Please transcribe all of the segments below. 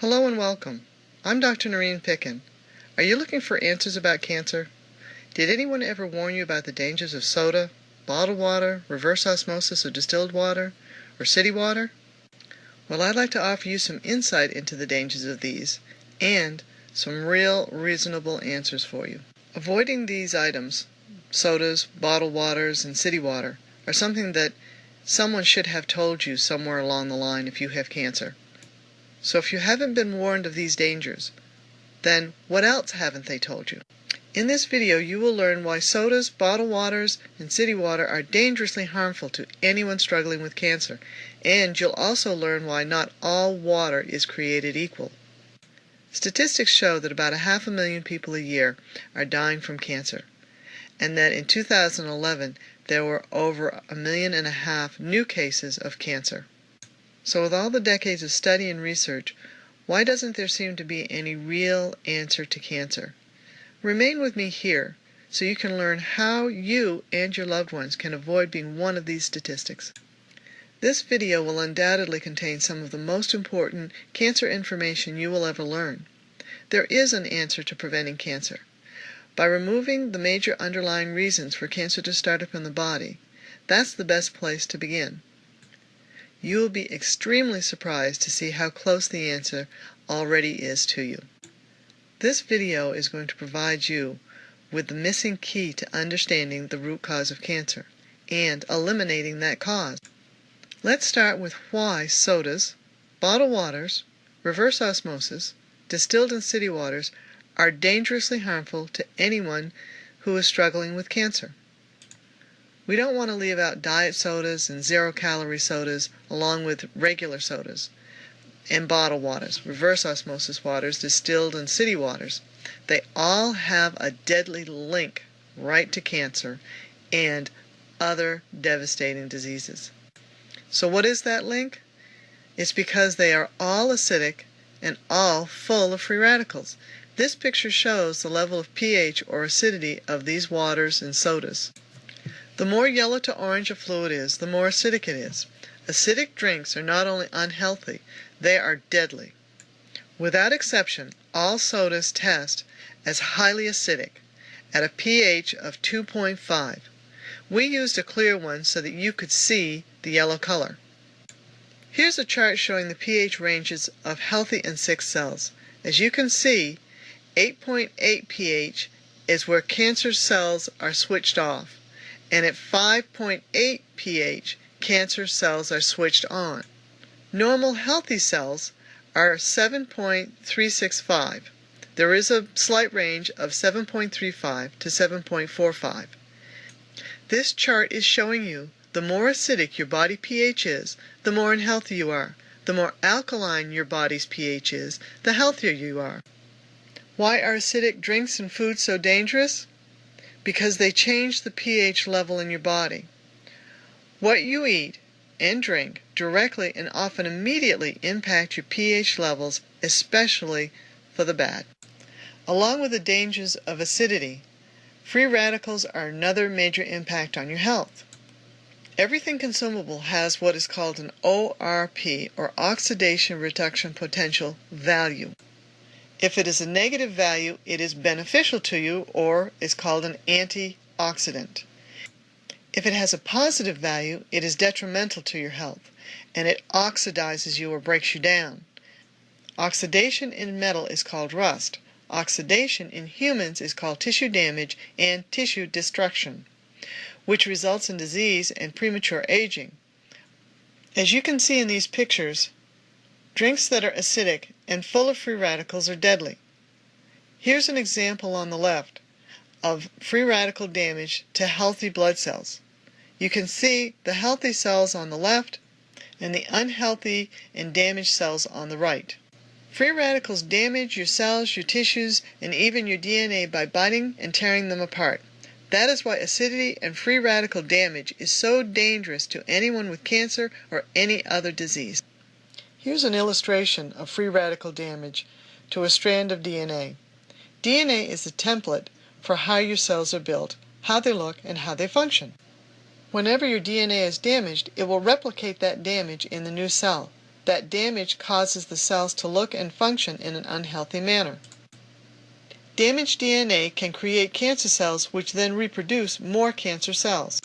Hello and welcome. I'm Dr. Noreen Picken. Are you looking for answers about cancer? Did anyone ever warn you about the dangers of soda, bottled water, reverse osmosis or distilled water, or city water? Well, I'd like to offer you some insight into the dangers of these and some real reasonable answers for you. Avoiding these items, sodas, bottled waters, and city water, are something that someone should have told you somewhere along the line if you have cancer. So if you haven't been warned of these dangers, then what else haven't they told you? In this video, you will learn why sodas, bottled waters, and city water are dangerously harmful to anyone struggling with cancer. And you'll also learn why not all water is created equal. Statistics show that about 500,000 people a year are dying from cancer, and that in 2011 there were over 1.5 million new cases of cancer. So with all the decades of study and research, why doesn't there seem to be any real answer to cancer? Remain with me here so you can learn how you and your loved ones can avoid being one of these statistics. This video will undoubtedly contain some of the most important cancer information you will ever learn. There is an answer to preventing cancer. By removing the major underlying reasons for cancer to start up in the body, that's the best place to begin. You will be extremely surprised to see how close the answer already is to you. This video is going to provide you with the missing key to understanding the root cause of cancer and eliminating that cause. Let's start with why sodas, bottled waters, reverse osmosis, distilled and city waters are dangerously harmful to anyone who is struggling with cancer. We don't want to leave out diet sodas and zero-calorie sodas along with regular sodas and bottled waters, reverse osmosis waters, distilled and city waters. They all have a deadly link right to cancer and other devastating diseases. So what is that link? It's because they are all acidic and all full of free radicals. This picture shows the level of pH or acidity of these waters and sodas. The more yellow to orange a fluid is, the more acidic it is. Acidic drinks are not only unhealthy, they are deadly. Without exception, all sodas test as highly acidic at a pH of 2.5. We used a clear one so that you could see the yellow color. Here's a chart showing the pH ranges of healthy and sick cells. As you can see, 8.8 pH is where cancer cells are switched off, and at 5.8 pH, cancer cells are switched on. Normal healthy cells are 7.365. There is a slight range of 7.35 to 7.45. This chart is showing you the more acidic your body pH is, the more unhealthy you are. The more alkaline your body's pH is, the healthier you are. Why are acidic drinks and foods so dangerous? Because they change the pH level in your body. What you eat and drink directly and often immediately impact your pH levels, especially for the bad. Along with the dangers of acidity, free radicals are another major impact on your health. Everything consumable has what is called an ORP, or oxidation reduction potential, value. If it is a negative value, it is beneficial to you or is called an antioxidant. If it has a positive value, it is detrimental to your health, and it oxidizes you or breaks you down. Oxidation in metal is called rust. Oxidation in humans is called tissue damage and tissue destruction, which results in disease and premature aging. As you can see in these pictures, drinks that are acidic and full of free radicals are deadly. Here's an example on the left of free radical damage to healthy blood cells. You can see the healthy cells on the left and the unhealthy and damaged cells on the right. Free radicals damage your cells, your tissues, and even your DNA by biting and tearing them apart. That is why acidity and free radical damage is so dangerous to anyone with cancer or any other disease. Here's an illustration of free radical damage to a strand of DNA. DNA is the template for how your cells are built, how they look, and how they function. Whenever your DNA is damaged, it will replicate that damage in the new cell. that damage causes the cells to look and function in an unhealthy manner. Damaged DNA can create cancer cells which then reproduce more cancer cells.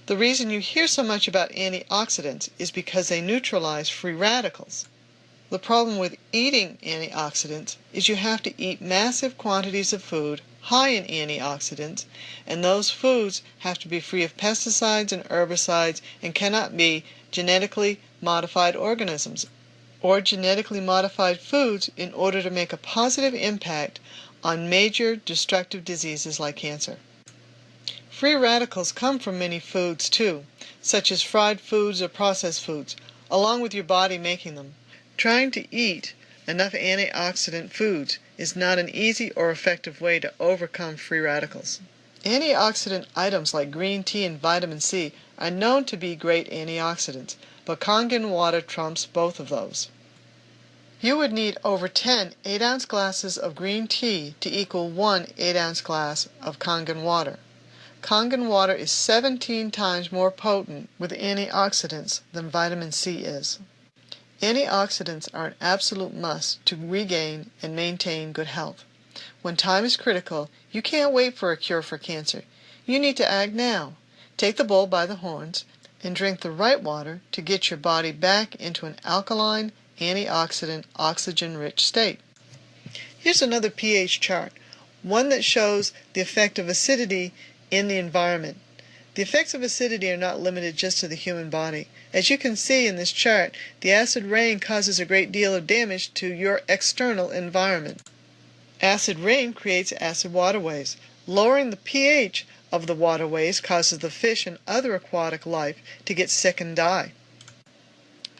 The reason you hear so much about antioxidants is because they neutralize free radicals. The problem with eating antioxidants is you have to eat massive quantities of food high in antioxidants, and those foods have to be free of pesticides and herbicides and cannot be genetically modified organisms or genetically modified foods in order to make a positive impact on major destructive diseases like cancer. Free radicals come from many foods too, such as fried foods or processed foods, along with your body making them. Trying to eat enough antioxidant foods is not an easy or effective way to overcome free radicals. Antioxidant items like green tea and vitamin C are known to be great antioxidants, but Kangen water trumps both of those. You would need over 10 8-ounce glasses of green tea to equal 1 8-ounce glass of Kangen water. Kangen water is 17 times more potent with antioxidants than vitamin C is. Antioxidants are an absolute must to regain and maintain good health. When time is critical, you can't wait for a cure for cancer. You need to act now. Take the bull by the horns and drink the right water to get your body back into an alkaline, antioxidant, oxygen-rich state. Here's another pH chart, one that shows the effect of acidity in the environment. The effects of acidity are not limited just to the human body. As you can see in this chart, the acid rain causes a great deal of damage to your external environment. Acid rain creates acid waterways. Lowering the pH of the waterways causes the fish and other aquatic life to get sick and die.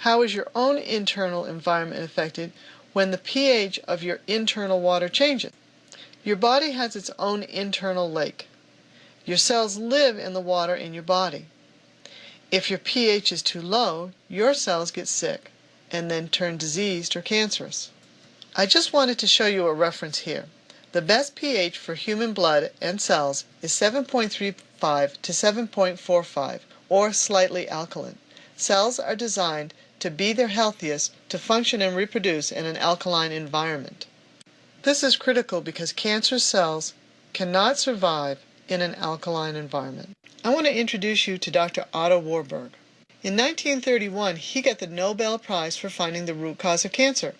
How is your own internal environment affected when the pH of your internal water changes? Your body has its own internal lake. Your cells live in the water in your body. If your pH is too low, your cells get sick and then turn diseased or cancerous. I just wanted to show you a reference here. The best pH for human blood and cells is 7.35 to 7.45, or slightly alkaline. Cells are designed to be their healthiest to function and reproduce in an alkaline environment. This is critical because cancer cells cannot survive in an alkaline environment. I want to introduce you to Dr. Otto Warburg. In 1931, he got the Nobel Prize for finding the root cause of cancer.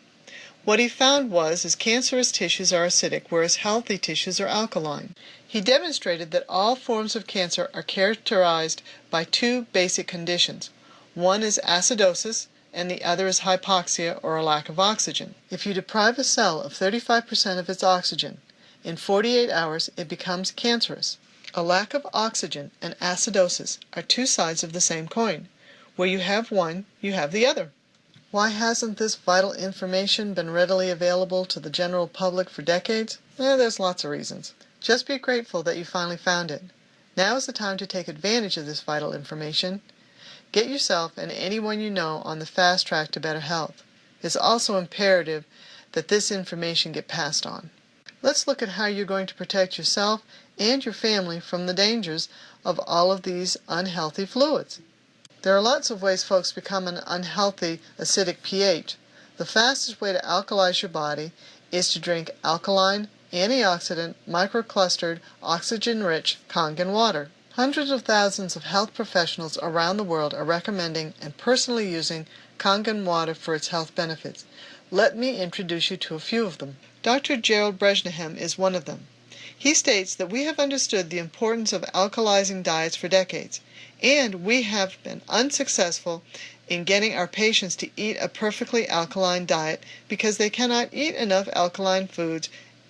What he found was cancerous tissues are acidic, whereas healthy tissues are alkaline. He demonstrated that all forms of cancer are characterized by two basic conditions. One is acidosis, and the other is hypoxia, or a lack of oxygen. If you deprive a cell of 35% of its oxygen, in 48 hours it becomes cancerous. A lack of oxygen and acidosis are two sides of the same coin. Where you have one, you have the other. Why hasn't this vital information been readily available to the general public for decades? There's lots of reasons. Just be grateful that you finally found it. Now is the time to take advantage of this vital information. Get yourself and anyone you know on the fast track to better health. It's also imperative that this information get passed on. Let's look at how you're going to protect yourself and your family from the dangers of all of these unhealthy fluids. There are lots of ways folks become an unhealthy acidic pH. The fastest way to alkalize your body is to drink alkaline, antioxidant, microclustered, oxygen-rich Kangen water. Hundreds of thousands of health professionals around the world are recommending and personally using Kangen water for its health benefits. Let me introduce you to a few of them. Dr. Gerald Bresnahan is one of them. He states that we have understood the importance of alkalizing diets for decades, and we have been unsuccessful in getting our patients to eat a perfectly alkaline diet because they cannot eat enough alkaline foods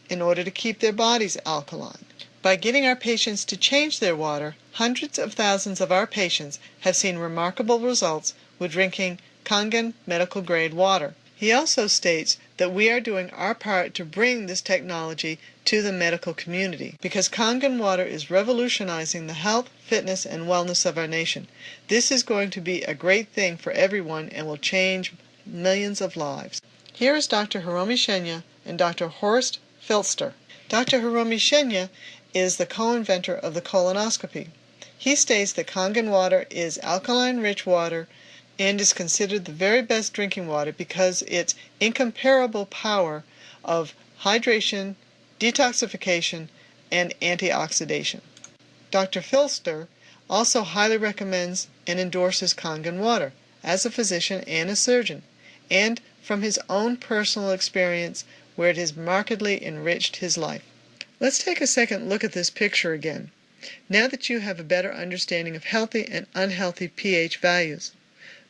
in order to keep their bodies alkaline. By getting our patients to change their water, hundreds of thousands of our patients have seen remarkable results with drinking Kangen medical-grade water. He also states that we are doing our part to bring this technology to the medical community because Kangen water is revolutionizing the health, fitness, and wellness of our nation. This is going to be a great thing for everyone and will change millions of lives. Here is Dr. Hiromi Shenya and Dr. Horst Filster. Dr. Hiromi Shenya is the co-inventor of the colonoscopy. He states that Kangen water is alkaline-rich water and is considered the very best drinking water because its incomparable power of hydration, detoxification, and antioxidation. Dr. Filster also highly recommends and endorses Kangen water as a physician and a surgeon, and from his own personal experience where it has markedly enriched his life. Let's take a second look at this picture again, now that you have a better understanding of healthy and unhealthy pH values.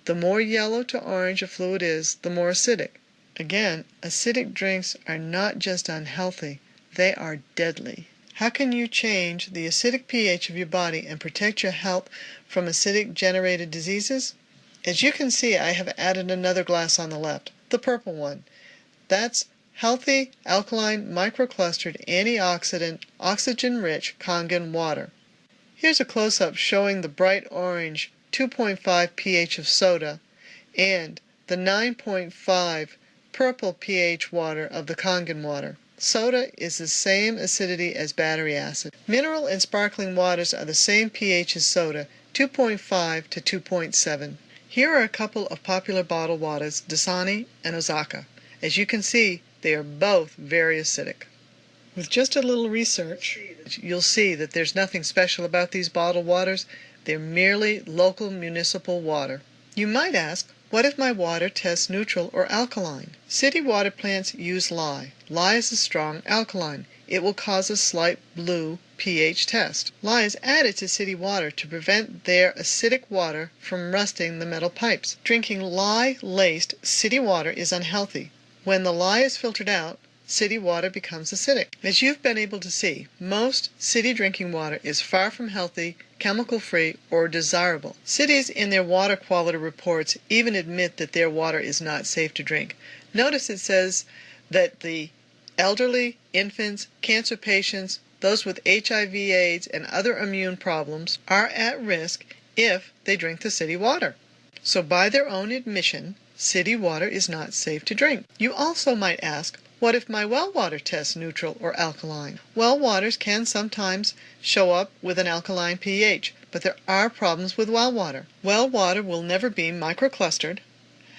The more yellow to orange a fluid is, the more acidic. Again, acidic drinks are not just unhealthy, they are deadly. How can you change the acidic pH of your body and protect your health from acidic-generated diseases? As you can see, I have added another glass on the left, the purple one. That's healthy, alkaline, microclustered, antioxidant, oxygen-rich Kangen water. Here's a close-up showing the bright orange 2.5 pH of soda and the 9.5 purple pH water of the Kangen water. Soda is the same acidity as battery acid. Mineral and sparkling waters are the same pH as soda, 2.5 to 2.7. Here are a couple of popular bottled waters, Dasani and Ozaka. As you can see, they are both very acidic. With just a little research, you'll see that there's nothing special about these bottled waters. They're merely local municipal water. You might ask, what if my water tests neutral or alkaline? City water plants use lye. Lye is a strong alkaline. It will cause a slight blue pH test. Lye is added to city water to prevent their acidic water from rusting the metal pipes. Drinking lye-laced city water is unhealthy. When the lye is filtered out, city water becomes acidic. As you've been able to see, most city drinking water is far from healthy, chemical-free, or desirable. Cities in their water quality reports even admit that their water is not safe to drink. Notice it says that the elderly, infants, cancer patients, those with HIV/AIDS and other immune problems are at risk if they drink the city water. So by their own admission, city water is not safe to drink. You also might ask, what if my well water tests neutral or alkaline? Well waters can sometimes show up with an alkaline pH, but there are problems with well water. Well water will never be microclustered,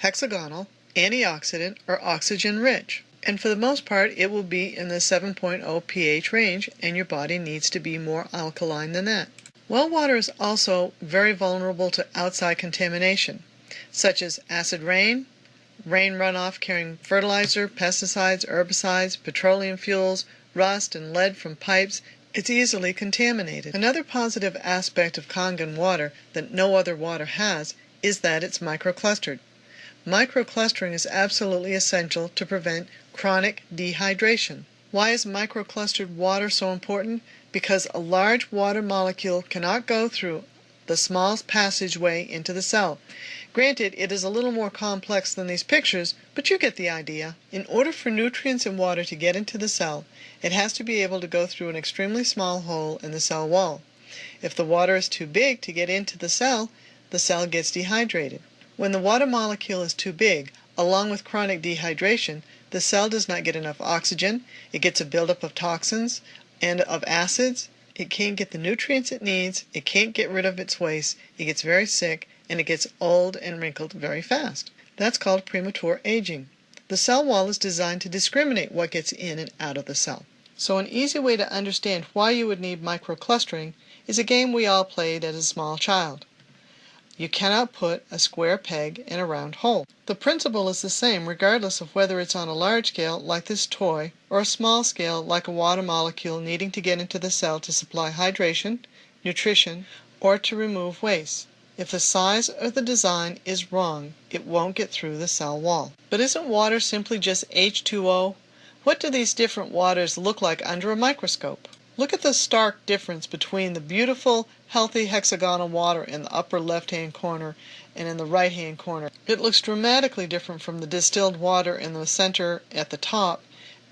hexagonal, antioxidant, or oxygen-rich. And for the most part, it will be in the 7.0 pH range, and your body needs to be more alkaline than that. Well water is also very vulnerable to outside contamination, such as acid rain runoff carrying fertilizer, pesticides, herbicides, petroleum fuels, rust, and lead from pipes. It's easily contaminated. Another positive aspect of Kangen water that no other water has is that it's microclustered. Microclustering is absolutely essential to prevent chronic dehydration. Why is microclustered water so important? Because a large water molecule cannot go through the small passageway into the cell. Granted, it is a little more complex than these pictures, but you get the idea. In order for nutrients in water to get into the cell, it has to be able to go through an extremely small hole in the cell wall. If the water is too big to get into the cell gets dehydrated. When the water molecule is too big, along with chronic dehydration, the cell does not get enough oxygen, it gets a buildup of toxins and of acids, it can't get the nutrients it needs, it can't get rid of its waste, it gets very sick, and it gets old and wrinkled very fast. That's called premature aging. The cell wall is designed to discriminate what gets in and out of the cell. So an easy way to understand why you would need microclustering is a game we all played as a small child. You cannot put a square peg in a round hole. The principle is the same regardless of whether it's on a large scale like this toy or a small scale like a water molecule needing to get into the cell to supply hydration, nutrition, or to remove waste. If the size or the design is wrong, it won't get through the cell wall. But isn't water simply just H2O? What do these different waters look like under a microscope? Look at the stark difference between the beautiful, healthy hexagonal water in the upper left-hand corner and in the right-hand corner. It looks dramatically different from the distilled water in the center at the top,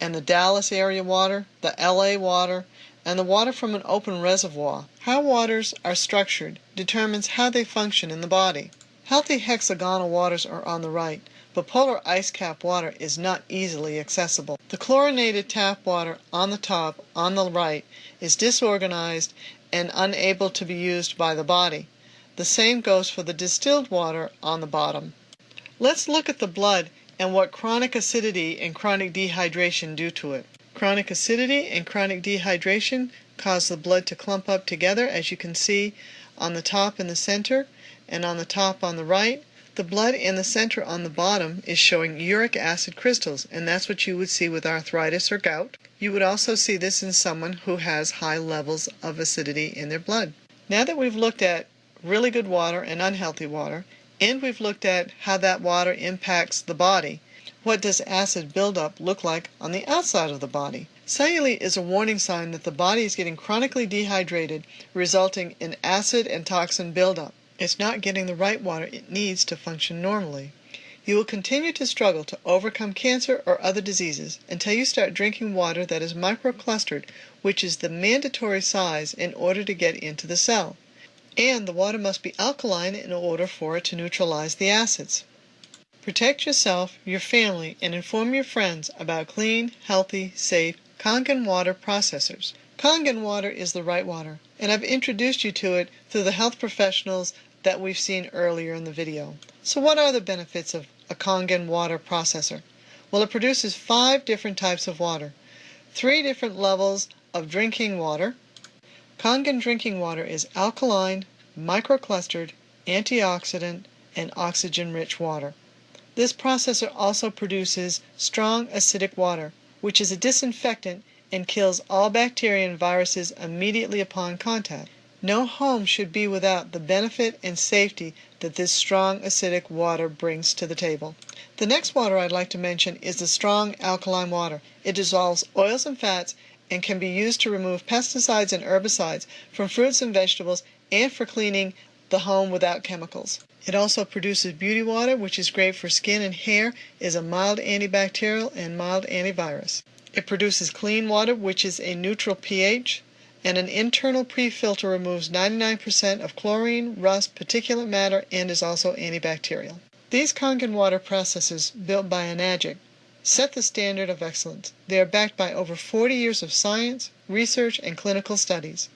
and the Dallas area water, the LA water, and the water from an open reservoir. How waters are structured determines how they function in the body. Healthy hexagonal waters are on the right, but polar ice cap water is not easily accessible. The chlorinated tap water on the top, on the right, is disorganized and unable to be used by the body. The same goes for the distilled water on the bottom. Let's look at the blood and what chronic acidity and chronic dehydration do to it. Chronic acidity and chronic dehydration cause the blood to clump up together, as you can see on the top in the center and on the top on the right. The blood in the center on the bottom is showing uric acid crystals, and that's what you would see with arthritis or gout. You would also see this in someone who has high levels of acidity in their blood. Now that we've looked at really good water and unhealthy water, and we've looked at how that water impacts the body, what does acid buildup look like on the outside of the body? Cellulite is a warning sign that the body is getting chronically dehydrated, resulting in acid and toxin buildup. It's not getting the right water it needs to function normally. You will continue to struggle to overcome cancer or other diseases until you start drinking water that is microclustered, which is the mandatory size in order to get into the cell. And the water must be alkaline in order for it to neutralize the acids. Protect yourself, your family, and inform your friends about clean, healthy, safe Kangen water processors. Kangen water is the right water, and I've introduced you to it through the health professionals that we've seen earlier in the video. So what are the benefits of a Kangen water processor? Well, it produces 5 different types of water, 3 different levels of drinking water. Kangen drinking water is alkaline, microclustered, antioxidant, and oxygen-rich water. This processor also produces strong acidic water, which is a disinfectant and kills all bacteria and viruses immediately upon contact. No home should be without the benefit and safety that this strong acidic water brings to the table. The next water I'd like to mention is the strong alkaline water. It dissolves oils and fats and can be used to remove pesticides and herbicides from fruits and vegetables and for cleaning the home without chemicals. It also produces beauty water, which is great for skin and hair, is a mild antibacterial and mild antivirus. It produces clean water, which is a neutral pH, and an internal pre-filter removes 99% of chlorine, rust, particulate matter, and is also antibacterial. These Kangen water processors, built by Enagic, set the standard of excellence. They are backed by over 40 years of science, research, and clinical studies.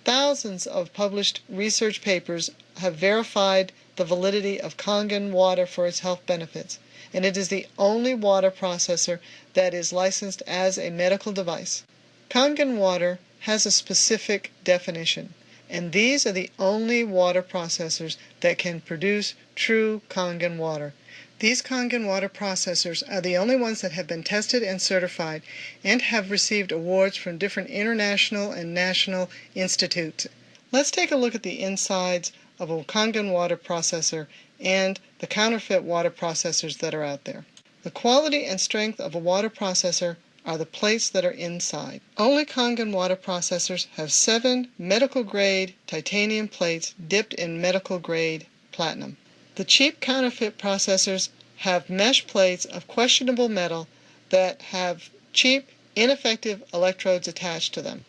Thousands of published research papers have verified the validity of Kangen water for its health benefits, and it is the only water processor that is licensed as a medical device. Kangen water has a specific definition, and these are the only water processors that can produce true Kangen water. These Kangen water processors are the only ones that have been tested and certified and have received awards from different international and national institutes. Let's take a look at the insides of a Kangen water processor and the counterfeit water processors that are out there. The quality and strength of a water processor are the plates that are inside. Only Kangen water processors have 7 medical-grade titanium plates dipped in medical-grade platinum. The cheap counterfeit processors have mesh plates of questionable metal that have cheap, ineffective electrodes attached to them.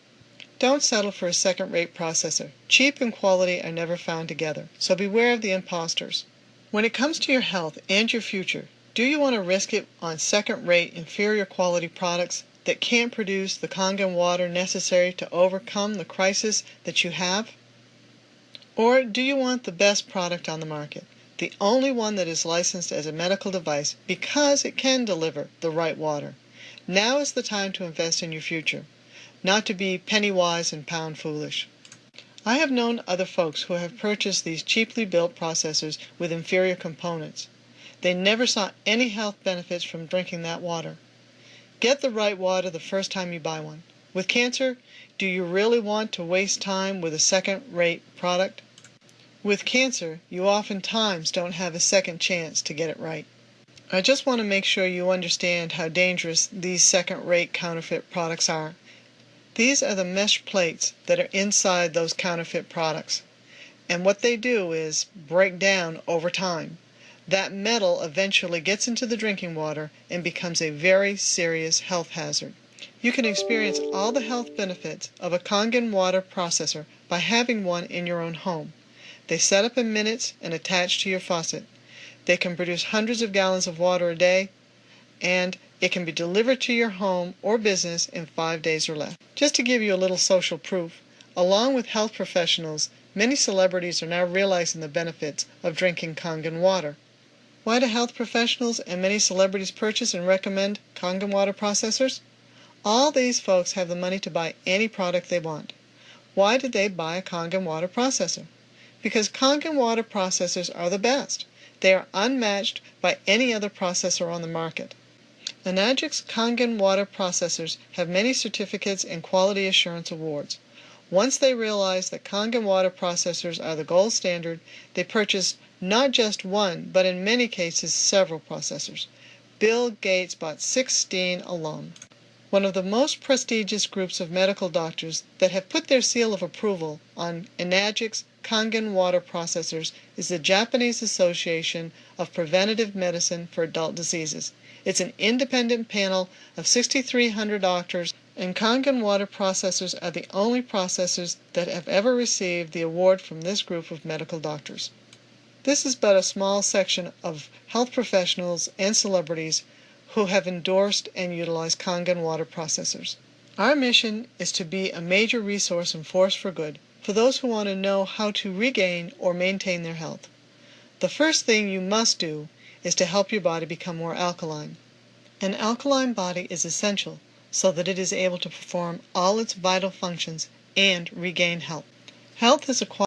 Don't settle for a second-rate processor. Cheap and quality are never found together, so beware of the imposters. When it comes to your health and your future, do you want to risk it on second-rate, inferior quality products that can't produce the Kangen water necessary to overcome the crisis that you have? Or do you want the best product on the market, the only one that is licensed as a medical device because it can deliver the right water? Now is the time to invest in your future, not to be penny-wise and pound-foolish. I have known other folks who have purchased these cheaply built processors with inferior components. They never saw any health benefits from drinking that water. Get the right water the first time you buy one. With cancer, do you really want to waste time with a second-rate product? With cancer, you oftentimes don't have a second chance to get it right. I just want to make sure you understand how dangerous these second-rate counterfeit products are. These are the mesh plates that are inside those counterfeit products. And what they do is break down over time. That metal eventually gets into the drinking water and becomes a very serious health hazard. You can experience all the health benefits of a Kangen water processor by having one in your own home. They set up in minutes and attach to your faucet. They can produce hundreds of gallons of water a day, and it can be delivered to your home or business in 5 days or less. Just to give you a little social proof, along with health professionals, Many celebrities are now realizing the benefits of drinking Kangen water. Why do health professionals and many celebrities purchase and recommend Kangen water processors? All these folks have the money to buy any product they want. Why did they buy a Kangen water processor? Because Kangen water processors are the best. They are unmatched by any other processor on the market. Enagic's Kangen water processors have many certificates and quality assurance awards. Once they realized that Kangen water processors are the gold standard, they purchased not just one, but in many cases several processors. Bill Gates bought 16 alone. One of the most prestigious groups of medical doctors that have put their seal of approval on Enagic's Kangen water processors is the Japanese Association of Preventive Medicine for Adult Diseases. It's an independent panel of 6,300 doctors, and Kangen water processors are the only processors that have ever received the award from this group of medical doctors. This is but a small section of health professionals and celebrities who have endorsed and utilized Kangen water processors. Our mission is to be a major resource and force for good for those who want to know how to regain or maintain their health. The first thing you must do is to help your body become more alkaline. An alkaline body is essential so that it is able to perform all its vital functions and regain health. Health is a